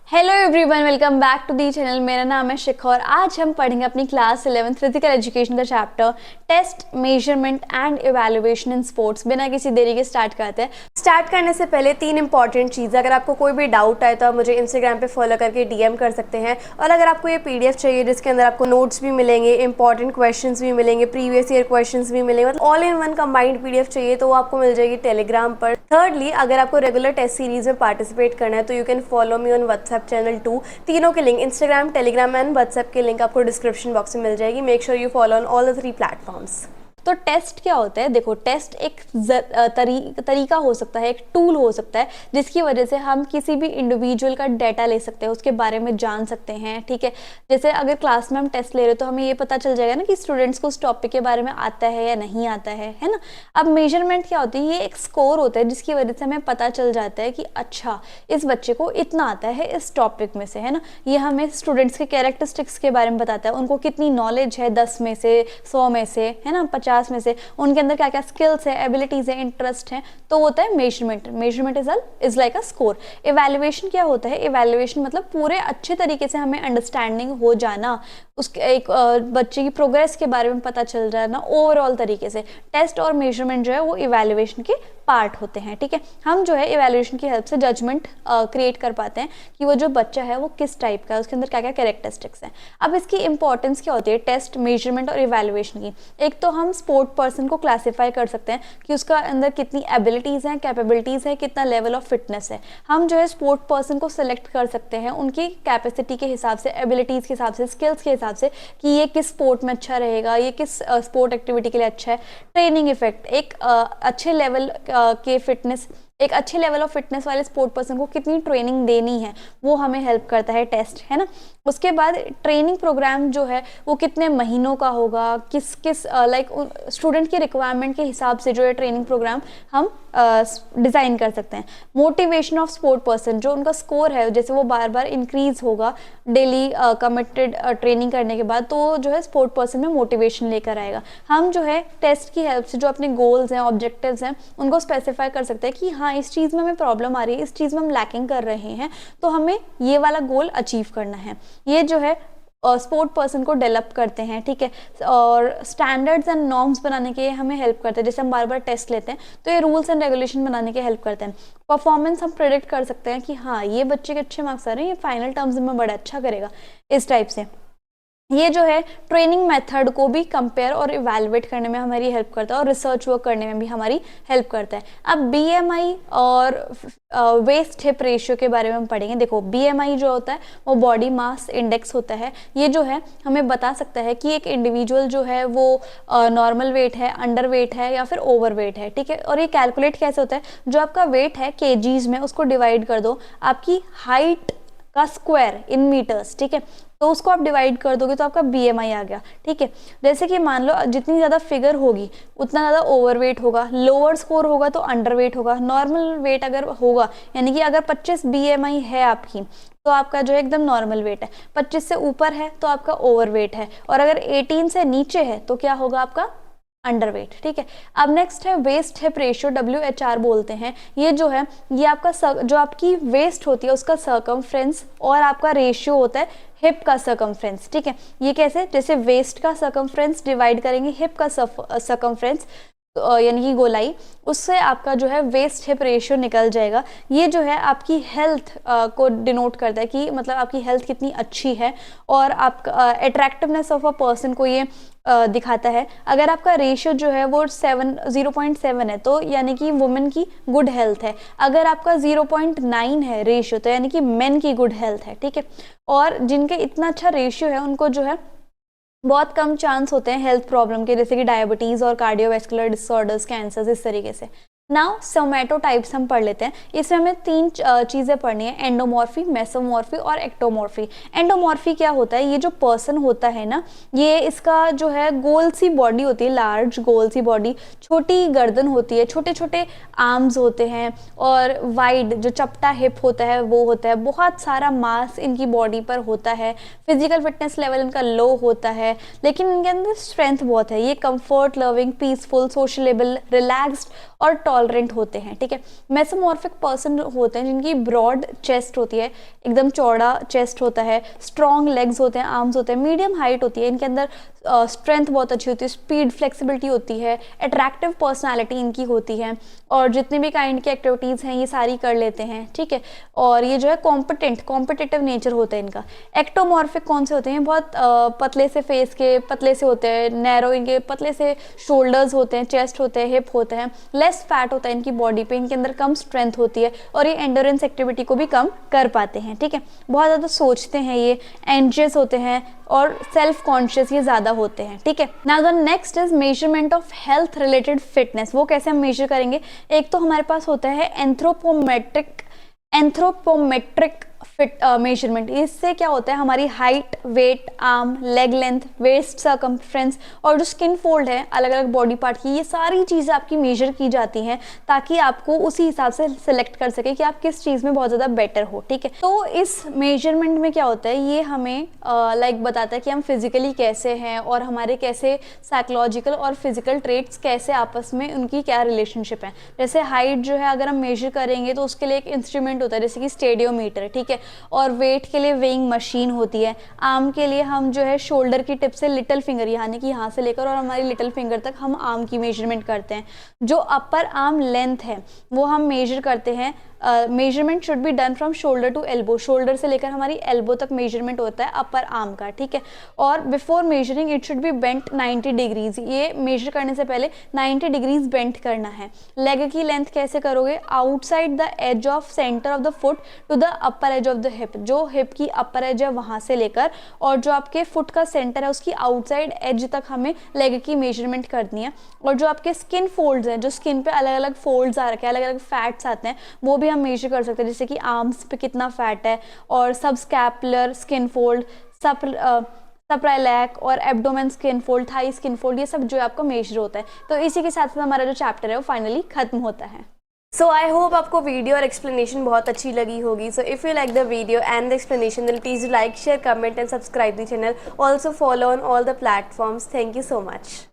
Hello everyone, welcome back to the channel. मेरा नाम है शिखा और आज हम पढ़ेंगे अपनी क्लास 11 फिजिकल एजुकेशन का chapter test, measurement and evaluation in sports. बिना किसी देरी के स्टार्ट करते हैं। स्टार्ट करने से पहले 3 इंपॉर्टेंट चीज़ें। अगर आपको कोई भी डाउट आए तो आप मुझे इंस्टाग्राम पे फॉलो करके डीएम कर सकते हैं। और अगर आपको ये पीडीएफ चाहिए जिसके अंदर आपको नोट्स भी मिलेंगे, इंपॉर्टेंट क्वेश्चन भी मिलेंगे, प्रीवियस ईयर क्वेश्चन भी मिलेंगे, मतलब all in one combined PDF चाहिए तो वो आपको मिल जाएगी टेलीग्राम पर। थर्डली, अगर आपको रेगुलर टेस्ट सीरीज में पार्टिसिपेट करना है तो you can follow me on WhatsApp channel 2। तीनों के link, Instagram, Telegram and WhatsApp के लिंक आपको डिस्क्रिप्शन बॉक्स में मिल जाएगी। Make sure you follow on all the 3 platforms. तो टेस्ट क्या होता है? देखो, टेस्ट एक तरीका हो सकता है, एक टूल हो सकता है जिसकी वजह से हम किसी भी इंडिविजुअल का डाटा ले सकते हैं, उसके बारे में जान सकते हैं। ठीक है, जैसे अगर क्लास में हम टेस्ट ले रहे हो तो हमें ये पता चल जाएगा ना कि स्टूडेंट्स को उस टॉपिक के बारे में आता है या नहीं आता है ना। अब मेजरमेंट क्या होती है? ये एक स्कोर होता है जिसकी वजह से हमें पता चल जाता है कि अच्छा, इस बच्चे को इतना आता है इस टॉपिक में से, है ना। ये हमें स्टूडेंट्स के कैरेक्टरिस्टिक्स के बारे में बताता है, उनको कितनी नॉलेज है 10 में से, 100 में से, है ना, 50 में से, उनके अंदर क्या क्या स्किल्स है, एबिलिटीज है, इंटरेस्ट है। तो होता है measurement. Measurement is like a score. Evaluation क्या होता है? इवैल्यूएशन मतलब पूरे अच्छे तरीके से हमें अंडरस्टैंडिंग हो जाना, उसके एक बच्चे की प्रोग्रेस के बारे में पता चल जाना ओवरऑल तरीके से। टेस्ट और मेजरमेंट जो है वो इवैल्यूएशन के पार्ट होते हैं। ठीक है, हम जो है इवैल्यूएशन की हेल्प से जजमेंट क्रिएट कर पाते हैं कि वो जो बच्चा है वो किस टाइप का है, उसके अंदर क्या क्या कैरेक्टरिस्टिक्स हैं। अब इसकी इंपॉर्टेंस क्या होती है टेस्ट, मेजरमेंट और इवैल्यूएशन की? एक तो हम स्पोर्ट पर्सन को क्लासीफाई कर सकते हैं कि उसका अंदर कितनी एबिलिटीज़ हैं, कैपेबिलिटीज़ है, कितना लेवल ऑफ फिटनेस है। हम जो है स्पोर्ट पर्सन को सिलेक्ट कर सकते हैं उनकी कैपेसिटी के हिसाब से, एबिलिटीज़ के हिसाब से, स्किल्स के हिसाब से कि ये किस स्पोर्ट में अच्छा रहेगा, ये किस स्पोर्ट एक्टिविटी के लिए अच्छा है। ट्रेनिंग इफेक्ट, एक अच्छे लेवल के फिटनेस, एक अच्छे लेवल ऑफ फिटनेस वाले स्पोर्ट पर्सन को कितनी ट्रेनिंग देनी है वो हमें हेल्प करता है टेस्ट, है ना। उसके बाद ट्रेनिंग प्रोग्राम जो है वो कितने महीनों का होगा, किस किस लाइक स्टूडेंट की रिक्वायरमेंट के हिसाब से जो है ट्रेनिंग प्रोग्राम हम डिज़ाइन कर सकते हैं। मोटिवेशन ऑफ स्पोर्ट पर्सन, जो उनका स्कोर है जैसे वो बार बार इंक्रीज होगा डेली कमिटेड ट्रेनिंग करने के बाद, तो जो है स्पोर्ट पर्सन में मोटिवेशन लेकर आएगा। हम जो है टेस्ट की हेल्प से जो अपने गोल्स हैं, ऑब्जेक्टिव्स हैं, उनको स्पेसिफाई कर सकते हैं कि हाँ, इस चीज़ में हमें प्रॉब्लम आ रही है, इस चीज़ में हम लैकिंग कर रहे हैं, तो हमें ये वाला गोल अचीव करना है। ये जो है स्पोर्ट पर्सन को डेवलप करते हैं। ठीक है, और स्टैंडर्ड्स एंड नॉर्म्स बनाने के हमें हेल्प करते हैं। जैसे हम बार बार टेस्ट लेते हैं तो ये रूल्स एंड रेगुलेशन बनाने के हेल्प करते हैं। परफॉर्मेंस हम प्रेडिक्ट कर सकते हैं कि हाँ, ये बच्चे के अच्छे मार्क्स आ रहे हैं, ये फाइनल टर्म्स में बड़ा अच्छा करेगा, इस टाइप से। ये जो है ट्रेनिंग मेथड को भी कंपेयर और इवैल्यूएट करने में हमारी हेल्प करता है और रिसर्च वर्क करने में भी हमारी हेल्प करता है। अब बीएमआई और वेस्ट हिप रेशियो के बारे में हम पढ़ेंगे। देखो, बीएमआई जो होता है वो बॉडी मास इंडेक्स होता है। ये जो है हमें बता सकता है कि एक इंडिविजुअल जो है वो नॉर्मल वेट है, अंडर वेट है या फिर ओवर वेट है। ठीक है, और ये कैलकुलेट कैसे होता है? जो आपका वेट है केजीज में, उसको डिवाइड कर दो आपकी हाइट का स्क्वायर इन मीटर्स। ठीक है, तो उसको आप डिवाइड कर दोगे तो आपका बीएमआई आ गया। ठीक है, जैसे कि मान लो जितनी ज़्यादा फिगर होगी उतना ज़्यादा ओवरवेट होगा, लोअर स्कोर होगा तो अंडरवेट होगा। नॉर्मल वेट अगर होगा, यानी कि अगर 25 बीएमआई है आपकी तो आपका जो है एकदम नॉर्मल वेट है, 25 से ऊपर है तो आपका ओवरवेट है, और अगर 18 से नीचे है तो क्या होगा आपका अंडरवेट। ठीक है, अब नेक्स्ट है वेस्ट हिप रेशियो, WHR बोलते हैं। ये जो है ये आपका जो आपकी वेस्ट होती है उसका सर्कमफ्रेंस और आपका रेशियो होता है हिप का सर्कमफ्रेंस। ठीक है, ये कैसे? जैसे वेस्ट का सर्कमफ्रेंस डिवाइड करेंगे हिप का सर्कमफ्रेंस, यानी कि गोलाई, उससे आपका जो है वेस्ट हिप रेशियो निकल जाएगा। ये जो है आपकी हेल्थ को डिनोट करता है कि मतलब आपकी हेल्थ कितनी अच्छी है, और आपका अट्रैक्टिवनेस ऑफ अ पर्सन को ये दिखाता है। अगर आपका रेशियो जो है वो 0.7 है तो यानी कि वुमेन की गुड हेल्थ है। अगर आपका 0.9 है रेशियो तो यानी कि मेन की गुड हेल्थ है। ठीक है, और जिनके इतना अच्छा रेशियो है उनको जो है बहुत कम चांस होते हैं हेल्थ प्रॉब्लम के, जैसे कि डायबिटीज़ और कार्डियोवैस्कुलर डिसऑर्डर्स, कैंसर्स, इस तरीके से। नाउ सोमैटोटाइप्स हम पढ़ लेते हैं। इसमें हमें 3 चीज़ें पढ़नी है, एंडोमॉर्फी, मेसोमॉर्फी और एक्टोमॉर्फी। एंडोमॉर्फी क्या होता है? ये जो पर्सन होता है ना, ये इसका जो है गोल सी बॉडी होती है, लार्ज गोल सी बॉडी, छोटी गर्दन होती है, छोटे छोटे आर्म्स होते हैं, और वाइड जो चपटा हिप होता है वो होता है, बहुत सारा मास इनकी बॉडी पर होता है, फिजिकल फिटनेस लेवल इनका लो होता है, लेकिन इनके अंदर स्ट्रेंथ बहुत है। ये comfort loving, peaceful, sociable, relaxed और टॉलरेंट होते हैं, ठीक है। मेसोमॉर्फिक पर्सन होते हैं जिनकी ब्रॉड चेस्ट होती है, एकदम चौड़ा चेस्ट होता है, स्ट्रॉन्ग लेग्स होते हैं, आर्म्स होते हैं, मीडियम हाइट होती है, इनके अंदर स्ट्रेंथ बहुत अच्छी होती है, स्पीड, फ्लेक्सिबिलिटी होती है, अट्रैक्टिव पर्सनालिटी इनकी होती है, और जितनी भी काइंड की एक्टिविटीज़ हैं ये सारी कर लेते हैं, ठीक है। और ये जो है कॉम्पिटिटिव नेचर होता है इनका। एक्टोमॉर्फिक कौन से होते हैं, बहुत पतले से फेस के, पतले से होते हैं, नैरो, इनके पतले से शोल्डर्स होते हैं, चेस्ट होते हैं, हिप होते हैं, लेस फैट होता है इनकी बॉडी पे, इनके अंदर कम स्ट्रेंथ होती है, और ये एंडोरेंस एक्टिविटी को भी कम कर पाते हैं, ठीक है। बहुत ज़्यादा सोचते हैं ये, एंशियस होते हैं, और सेल्फ कॉन्शियस ये ज़्यादा होते हैं, ठीक है। Now the next is measurement of health related fitness. वो कैसे हम मेजर करेंगे, एक तो हमारे पास होता है एंथ्रोपोमेट्रिक फिट मेजरमेंट। इससे क्या होता है, हमारी height, weight, arm, leg length, waist circumference, और जो स्किन फोल्ड है अलग अलग बॉडी पार्ट की, ये सारी चीज़ें आपकी मेजर की जाती हैं ताकि आपको उसी हिसाब से सिलेक्ट कर सके कि आप किस चीज़ में बहुत ज़्यादा बेटर हो, ठीक है। तो इस मेजरमेंट में क्या होता है, ये हमें लाइक बताता है कि हम फिजिकली कैसे हैं और हमारे कैसे साइकोलॉजिकल और फिजिकल ट्रेट्स कैसे आपस में उनकी क्या रिलेशनशिप है। जैसे हाइट जो है अगर हम मेजर करेंगे तो उसके लिए एक इंस्ट्रूमेंट होता है जैसे कि स्टेडियोमीटर, ठीक है। और वेट के लिए वेइंग मशीन होती है। आर्म के लिए हम जो है शोल्डर की टिप से लिटिल फिंगर, यानी कि यहाँ से लेकर और हमारी लिटिल फिंगर तक हम आर्म की मेजरमेंट करते हैं। जो अपर आर्म लेंथ है वो हम मेजर करते हैं। Measurement should be done from shoulder to elbow, shoulder से लेकर हमारी एल्बो तक मेजरमेंट होता है अपर आर्म का, ठीक है। और before measuring it should be bent 90 degrees, ये मेजर करने से पहले 90 डिग्रीज बेंट करना है। लेग की लेंथ कैसे करोगे, outside the edge of centre of the foot to the upper edge of the hip, जो हिप की अपर एज है वहां से लेकर और जो आपके फुट का सेंटर है उसकी आउटसाइड एज तक हमें लेग की मेजरमेंट करनी है। और जो आपके स्किन फोल्ड्स हैं, जो स्किन पे अलग अलग फोल्ड्स आ रखे हैं, अलग अलग फैट्स आते हैं, वो भी हम मेजर कर सकते हैं, जैसे कि आर्म्स पे कितना फैट है, और सब स्कैपुलर स्किन फोल्ड, सप्राइलैक और abdomen skin fold, thigh skin fold, ये सब जो है आपको मेजर होता है। तो इसी के साथ साथ हमारा जो चैप्टर है वो फाइनली खत्म होता है। सो आई होप आपको वीडियो और एक्सप्लेनेशन बहुत अच्छी लगी होगी। So if you like the video and the explanation then please like, share, comment and subscribe the channel. Also follow on all the platforms. Thank you so much.